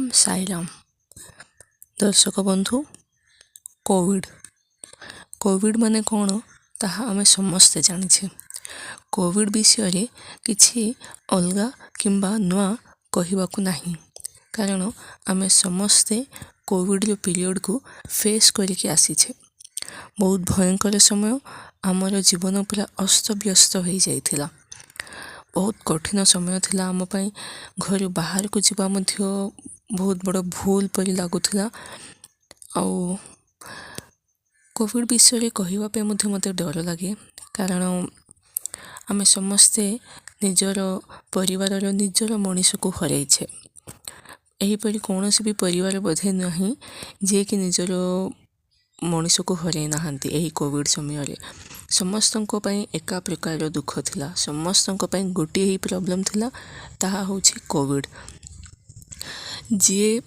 ओम साईराम। दर्शक बंधु, कोविड माने कौन ताहा आमे समस्ते जानिछे। कोविड विषय किछि अलगा किंबा नुआ कहिबाकु नाही, कारण आमे समस्ते कोविड रो पीरियड को फेस करिके आसीछे। बहुत भयंकर समय आमर जीवन पूरा अस्त व्यस्त हो जाइथिला। बहुत कठिन समय थिला आम पई। घर बाहर को जीवा मध्य बहुत बड़ भूल परि लागुथिला। आउ कोविड विषय कहिबा पे मध्य मते डर लगे, कारण आमे समस्ते निजर परिवार निजर मनीष को हराइछे। एहीपरि कौनसी भी परिवार बोधे नहीं जे कि निजर मनीष को हराई नाहांती। एही कोविड समय रे समस्तंको पई एका प्रकार दुख थिला। समस्तंको पई गोटे ही प्रॉब्लम थिला, ताहा होछि कोविड। जी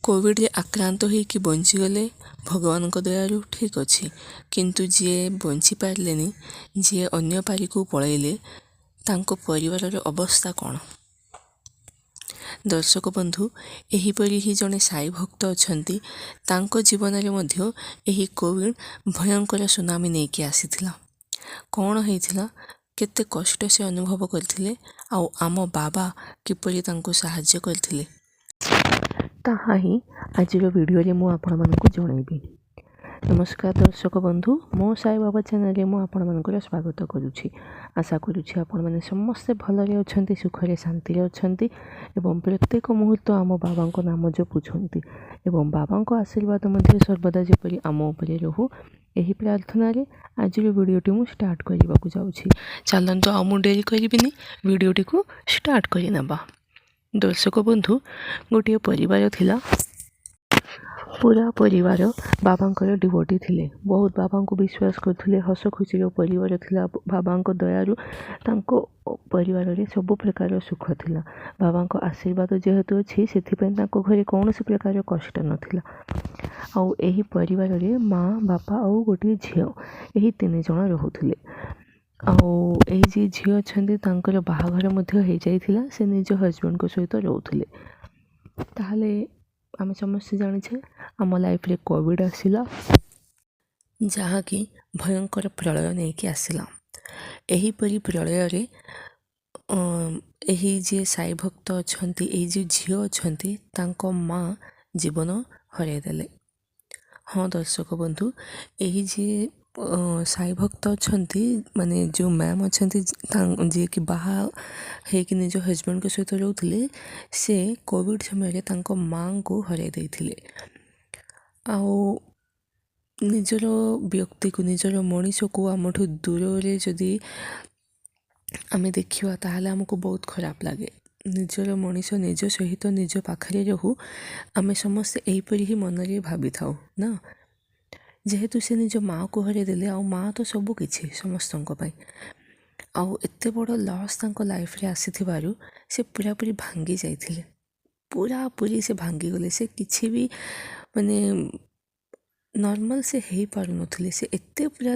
कोविड रे आक्रांत हो कि बंची गले भगवान को दयारु ठीक अच्छी, किंतु जी बंची पारलेनी, जी अन्य पारी को पलैले, तांको परिवार अवस्था कौन। दर्शक बंधु, एहीपरि ही जने साई भक्त अछंती, तांको जीवन रे मध्य एही कोविड भयंकर सुनामी नहीं कि आसीथिला। कौन होइथिला, केते कष्ट से अनुभव करथिले, आउ आम बाबा किपरि तांको सहाय्य करथिले, ताहा ही आजिर वीडियो रे मु आपण मानकु जणैबी। नमस्कार दर्शक बंधु, मो साई बाबा चैनल रे मु आपण मानकर स्वागत करुछि। आशा करुछि आपण माने समस्ते भलरे अछंती, सुखरे शांति रे अछंती एवं प्रत्येक मुहूर्त आम बाबा को नाम जपुछंती एवं बाबा को आशीर्वाद मध्य सर्वदा जेपरि आम उपरे रहू, एही प्रार्थना रे आजिर वीडियोटी मु स्टार्ट करिबाकु जाउछि। चलंतु आ मु डेरी करिबिनी, वीडियोटी को स्टार्ट करि नबा। दर्शक बंधु, गोटे परिवार थिला। पूरा परिवार बाबांकर डिवोटी थिले। बहुत बाबा को विश्वास करथिले। हस खुशी परिवार थिला। बाबा दयारु तांको परिवार रे सब प्रकार सुख थिला। बाबा आशीर्वाद जेहेतु अच्छी से घरे कौन सी प्रकार कष्ट नथिला। आउ एही परिवार रे माँ बापा और गोटे झील, यही 3 जन रहुथिले। आउ एही जे झील अछंती तांकर बाहाघर मध्य हो जाइथिला। से निज हजबैंड को सहित रहुथिले। ताहले आमे समस्त जानिछे आम लाइफ रे कोविड आसिला, जहाँ कि भयंकर प्रलय नहीं कि आसिला। एहीपरि प्रलय रे एही जे साई भक्त अछंती, एही जे झील अछंती, तांको माँ जीवन हराई देले। हाँ दर्शक बंधु, एही जे साई भक्त अछंती, माने जो मैम अछंती जे कि बाहा है कि निज हजबैंड के सहित रहउथिले, से कोविड समय रे तांको माँ को हराई देइथिले। आउ निजर व्यक्ति को, निजर मनीष को आमठू दूर रे जदि आमे देखिवा, ताहले हमको बहुत खराब लगे। निजर मनीष निज सहित निज पाखरे रहू, आमे समस्त एहीपरि ही मन रे भाबी थाउ ना। जेहेतु से निज माँ को हराई देले, आउ माँ तो सब किछि समस्तंको पई। आउ एते बड़ लॉस तांको लाइफ रे आसीथिबारु से पूरापूरी भांगी जाइथिले। पूरापूरी से भांगी गले। से किछि भी माने नॉर्मल से हेई पारु नथिले। से एते पूरा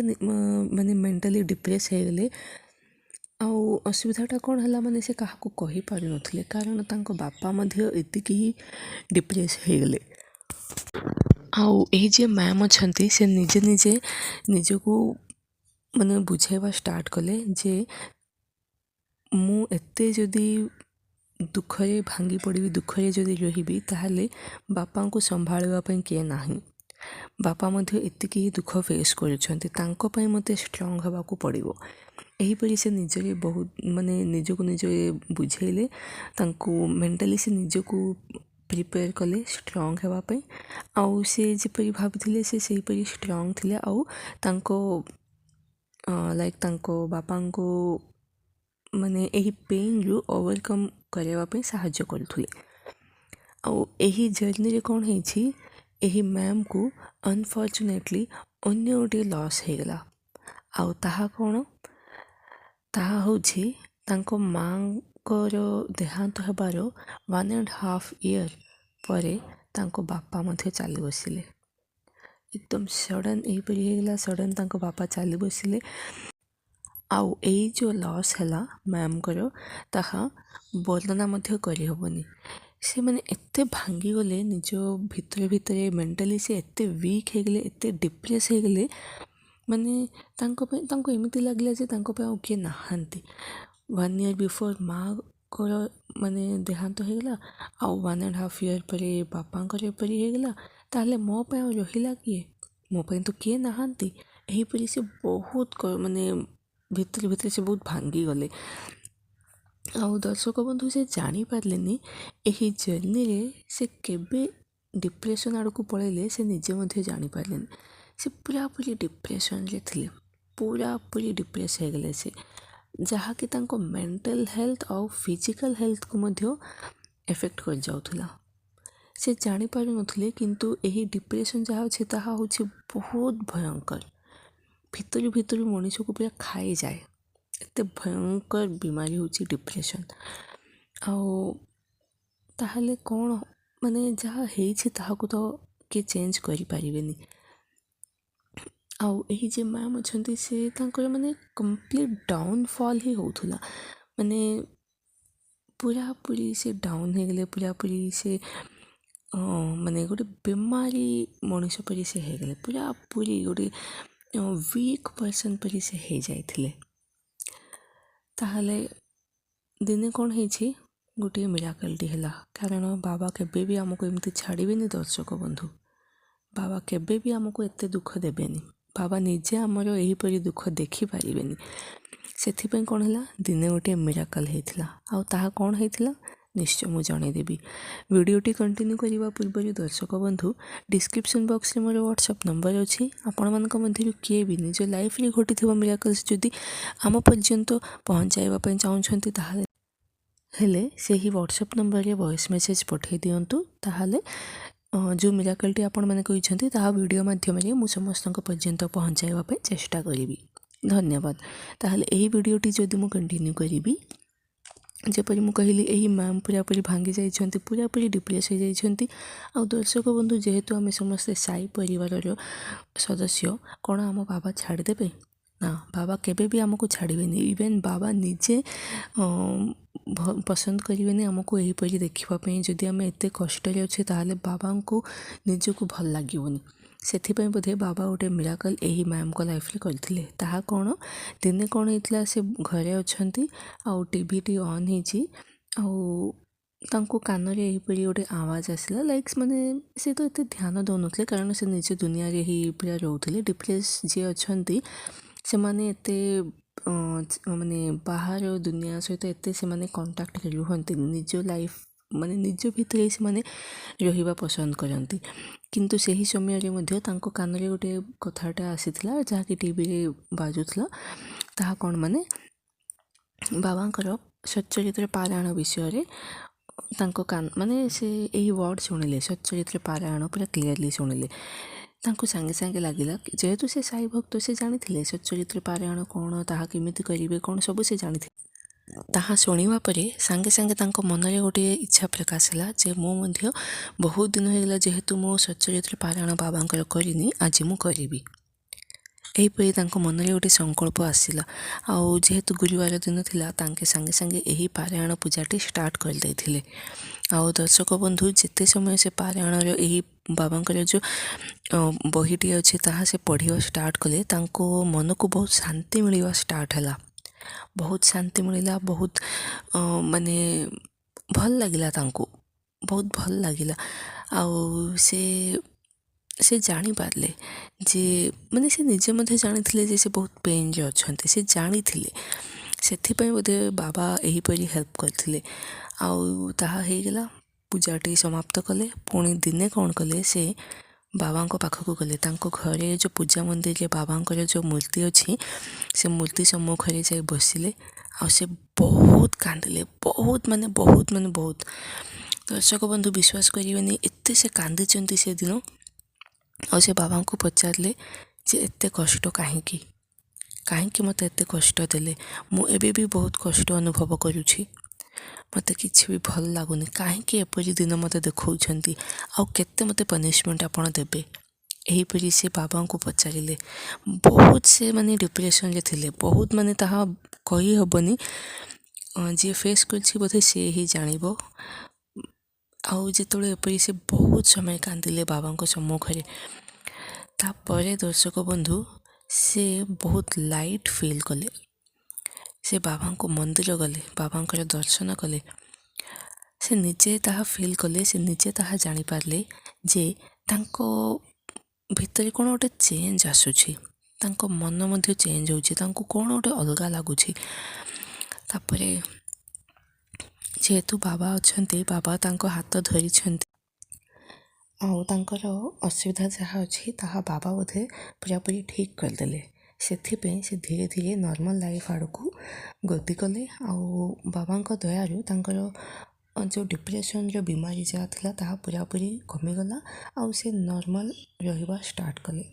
माने मेंटली डिप्रेस हो गले। आउ असुविधाटा कौन हला, माने से काहाको कहि पारु नथिले, कारण तांको बापा मध्य एतिकी ही डिप्रेस हो गले। आउ एही जे मैम अछंती, से निजे निजे निजको माने बुझाइबा स्टार्ट कले जे मु एते जदि दुखरे भांगी पड़िबी, दुखरे जदि रहिबी, ताहले बापा को संभाळिबा पई के नाही। बापा मध्य एतिकी ही दुख फेस करुछंती, तांको पई मते स्ट्रांग हबाकू पड़िबो। एहीपरि से निजरे बहुत माने निजको निजे बुझेइले, तांको मेंटली से निजको प्रिपेयर कले स्ट्रांग हेबा पई। आउ से जेपरि भाबिथिले से सेहीपरि स्ट्रांग थिले। आउ तांको लाइक तांको बापा को माने एही पेन रु ओवरकम करबा पई सहाय्य करथुले। आउ एही जर्नी रे कौन हेछि, एही मैम को अनफॉर्चुनेटली अन्य गोटे लॉस हो गला। आउ ताहा कौन, ताहा होछि तांको माँ को देहांत हेबार 1.5 year परे तांको बापा मध्य चली बसिले। एकदम सडन एहीपरि हेगला। सडन तांको बापा चली बसिले। आउ एई जो लॉस हैला मैम करो, ताहा वर्णना मध्य करि हबनी। से माने एते भांगीगले निज भितर भितर मेंटाली से एते वीक हो गले, एते डिप्रेस हो गले, माने तांको एमती लगला जे तांको पे किए नहांती। 1 year बिफोर माँ को माने देहांत हो गला, आउ 1.5 year पर बापांकर एपरी हो गला, ताहले मो पे रहिला किए, मो पे तो किए नहांती। एहीपरी से बहुत माने भितर भितर से बहुत भांगी गले। आउ दर्शक बंधु से जानी पारलेनी एही जर्नी रे से केबे डिप्रेशन आड़कू पळेले से निजे मध्य जानी पारलेनी। से पूरापूरी डिप्रेशन रे थिले, पूरापूरी डिप्रेस हो गले से, जहाँकि तांको मेंटल हेल्थ और फिजिकल हेल्थ को मध्य एफेक्ट कर जाउथुला। से जानी पारु नथिले, किंतु एही डिप्रेशन जहाँ अछि ताहा होछि बहुत भयंकर। भितरु भितरु मनीष को पूरा खाई जाए, एते भयंकर बीमारी होछि डिप्रेशन। आउ ताहले कौन माने जहाँ हेछि ताहाको तो के चेंज करि पारिबेनी। आउ एही जे मैम अछंती से तांकर माने कंप्लीट डाउनफॉल ही होथुला, माने पूरापूरी से डाउन हो गले, पूरापूरी से माने गोटे बीमारी मनीष परी से हो गले, पूरापूरी गोटे वीक पर्सन परी से हो जाइथिले। ताहले दिने कौन हेछि गोटे मिराकलटी हैला, कारण बाबा केबे भी आमको एमती छाड़िबेनी। दर्शक बंधु, बाबा केबे भी आमको एते दुख देबेनी, बाबा निजे आमर एहीपरी दुख देखि पारिबेनी। सेथिपई कौन हैला, दिने गोटे मिराकल हेथिला। आउ ताहा कौन हेथिला निश्चय मु जणैदेबी। वीडियोटी कंटिन्यू करबा पूर्व दर्शक बंधु, डिस्क्रिप्शन बॉक्स रे मोर व्हाट्सएप नंबर अछि। आपण मानक मध्यरु किए भी निज लाइफ रे घटिथिबा मिराकल्स जदि आम पर्यंत पहुँचाइबा पई चाहुछंती, ताहाले हेले सेही व्हाट्सएप नंबर रे वॉइस मेसेज पठै दियंतु। ताहाले जो मिराकलटी आपण माने कहिछंती ताहा वीडियो माध्यम रे मु समस्तक पर्यंत पहुँचाइबा पई चेष्टा करिबी। धन्यवाद। ताहले एही वीडियोटी जदि मु कंटिन्यू करिबी, जेपरी मु कहली एही मैम पूरापूरी भांगी जाइछंती, पूरापूरी डिप्रेस हो जाइछंती। आ दर्शक बंधु, जेहेतु आमे समस्ते साई परिवार सदस्य, कौन आम बाबा छाड़देबे ना, बाबा केबे भी आमको छाड़बेनी। इवेन बाबा निजे पसंद करेंगे आमको यहीपरी देखापी। जदि आम एत कष्ट अच्छे ताहले बाबा को निजक भल लगे, से बोधे बाबा गोटे मिराकल यही मैम को लाइफ रे करथिले। ताहा कौन दिने कौन होइतला, से घरे अछंती आउ टीवी ऑन होइछि, आउ तांको कान रे एहीपरी गोटे आवाज आसला, लाइक माने से तो एते ध्यान दौनथले, कारण से निज दुनिया रे ही पूरा रोथले। डिप्रेस जे अछंती से माने एते माने बाहर दुनिया सहित एते से माने कांटेक्ट कर रुहंती, निज लाइफ माने निज भितर ही से माने रहिबा पसंद करती। किंतु सही समय रे मध्य तांको कान रे गोटे कथाटा आसीथिला, जहाँकि टीवी रे बाजुथला। ताहा कौन माने बाबांकर सच्चरित्र पारायण विषय रे तांको कान माने से यही वर्ड शुणिले, सच्चरित्र पारायण पूरा क्लीयरली शुणिले। तांको सांगे सांगे लागिला, जेहेतु से साई भक्त से जानी सच्चरित्र पारायण कौन, ताहा केमिति करिवे कौन, सब से जानी। ताहा शुणिबा परे सांगे सांगे तांको मन रे गोटे इच्छा प्रकाश होला, जे मो मध्य बहुत दिन होइला जेहेतु मो सच्चरित्र पारायण बाबांकर करिनी, आज मु करिबी। एहीपरी तांको मन रे गोटे संकल्प आसिला। आउ जेहेतु गुरुवार दिन थिला, तांके सांगे सांगे एही पारायण पूजाटी स्टार्ट कर दैथिले। आउ दर्शक बंधु, जेते समय से पारायण रो एही बाबांकर जो बहीटी अच्छे ताहा से पढ़िया स्टार्ट कले, तांको मन को बहुत शांति मिलवा स्टार्ट हैला, बहुत शांति मिलला, बहुत माने भल लगिला, तांको बहुत भल लगिला। आउ से जानी पारले जे माने से निजे मधे जानी थिले जे से बहुत पेन रे अछंते, से जानी थिले, सेथिपई बोधे बाबा एहीपरी हेल्प करथिले। आउ ताहा हे गेला, पूजाटी समाप्त कले। पुणी दिने कौन कले, से बाबा पाखक गले। तांको घरे जो पूजा मंदिर रे बाबांकर जो मूर्ति अच्छी, से मूर्ति सम्मुख रे जाई बसिले। आ से बहुत कांदिले, बहुत माने बहुत। दर्शक बंधु, विश्वास करिवेनी, एते से कांदी से दिन। और से बाबा को पचारे जे एते कष्ट कहीं मत एते कष्ट देले, मु एबे भी बहुत कष्ट अनुभव करुछि, मत किछि भी भल लागुनी, कहीं एपरी दिन मत देखौछंती, आउ केते मते पनिशमेंट आपण देबे। एहीपरी से बाबा को पचारे। बहुत से माने डिप्रेशन रे थिले, बहुत माने ताहा कही हबनी, जे फेस करछि बोधे से ही जानिबो। ଆଉ ଯେତେବେଳେ ଏପରି ସେ ବହୁତ ସମୟ କାନ୍ଦିଲେ ବାବାଙ୍କ ସମ୍ମୁଖରେ, ତାପରେ ଦର୍ଶକ ବନ୍ଧୁ ସେ ବହୁତ ଲାଇଟ୍ ଫିଲ୍ କଲେ। ସେ ବାବାଙ୍କୁ ମନ୍ଦିର ଗଲେ, ବାବାଙ୍କର ଦର୍ଶନ କଲେ। ସେ ନିଜେ ତାହା ଫିଲ୍ କଲେ, ସେ ନିଜେ ତାହା ଜାଣିପାରିଲେ ଯେ ତାଙ୍କ ଭିତରେ କ'ଣ ଗୋଟେ ଚେଞ୍ଜ ଆସୁଛି, ତାଙ୍କ ମନ ମଧ୍ୟ ଚେଞ୍ଜ ହେଉଛି, ତାଙ୍କୁ କ'ଣ ଗୋଟେ ଅଲଗା ଲାଗୁଛି। ତାପରେ ଯେହେତୁ ବାବା ଅଛନ୍ତି, ବାବା ତାଙ୍କ ହାତ ଧରିଛନ୍ତି ଆଉ ତାଙ୍କର ଅସୁବିଧା ଯାହା ଅଛି ତାହା ବାବା ବୋଧେ ପୁରାପୁରି ଠିକ୍ କରିଦେଲେ। ସେଥିପାଇଁ ସେ ଧୀରେ ଧୀରେ ନର୍ମାଲ୍ ଲାଇଫ୍ ଆଡ଼କୁ ଗତି କଲେ। ଆଉ ବାବାଙ୍କ ଦୟାରୁ ତାଙ୍କର ଯେଉଁ ଡିପ୍ରେସନ୍ର ବିମାରୀ ଯାହା ଥିଲା ତାହା ପୁରାପୁରି କମିଗଲା ଆଉ ସେ ନର୍ମାଲ୍ ରହିବା ଷ୍ଟାର୍ଟ କଲେ।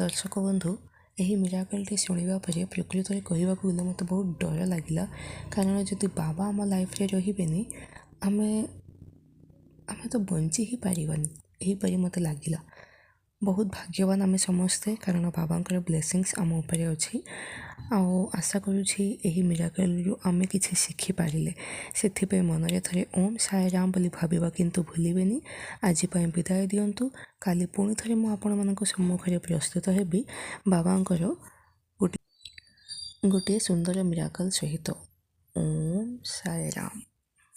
ଦର୍ଶକ ବନ୍ଧୁ, ଏହି ମିରାକଲ୍ଟି ଶୁଣିବା ପରେ ପ୍ରକୃତରେ କହିବାକୁ ଗଲେ ମୋତେ ବହୁତ ଡର ଲାଗିଲା, କାରଣ ଯଦି ବାବା ଆମ ଲାଇଫ୍ରେ ରହିବେନି ଆମେ ତ ବଞ୍ଚି ହିଁ ପାରିବାନି, ଏହିପରି ମୋତେ ଲାଗିଲା। ବହୁତ ଭାଗ୍ୟବାନ ଆମେ ସମସ୍ତେ, କାରଣ ବାବାଙ୍କର ବ୍ଲେସିଂସ୍ ଆମ ଉପରେ ଅଛି। ଆଉ ଆଶା କରୁଛି ଏହି ମିରାକଲ୍ରୁ ଆମେ କିଛି ଶିଖିପାରିଲେ। ସେଥିପାଇଁ ମନରେ ଥରେ ଓମ୍ ସାଇରାମ ବୋଲି ଭାବିବା କିନ୍ତୁ ଭୁଲିବେନି। ଆଜି ପାଇଁ ବିଦାୟ ଦିଅନ୍ତୁ। କାଲି ପୁଣି ଥରେ ମୁଁ ଆପଣମାନଙ୍କ ସମ୍ମୁଖରେ ପ୍ରସ୍ତୁତ ହେବି ବାବାଙ୍କର ଗୋଟିଏ ସୁନ୍ଦର ମିରାକଲ୍ ସହିତ। ଓମ୍ ସାଇରାମ।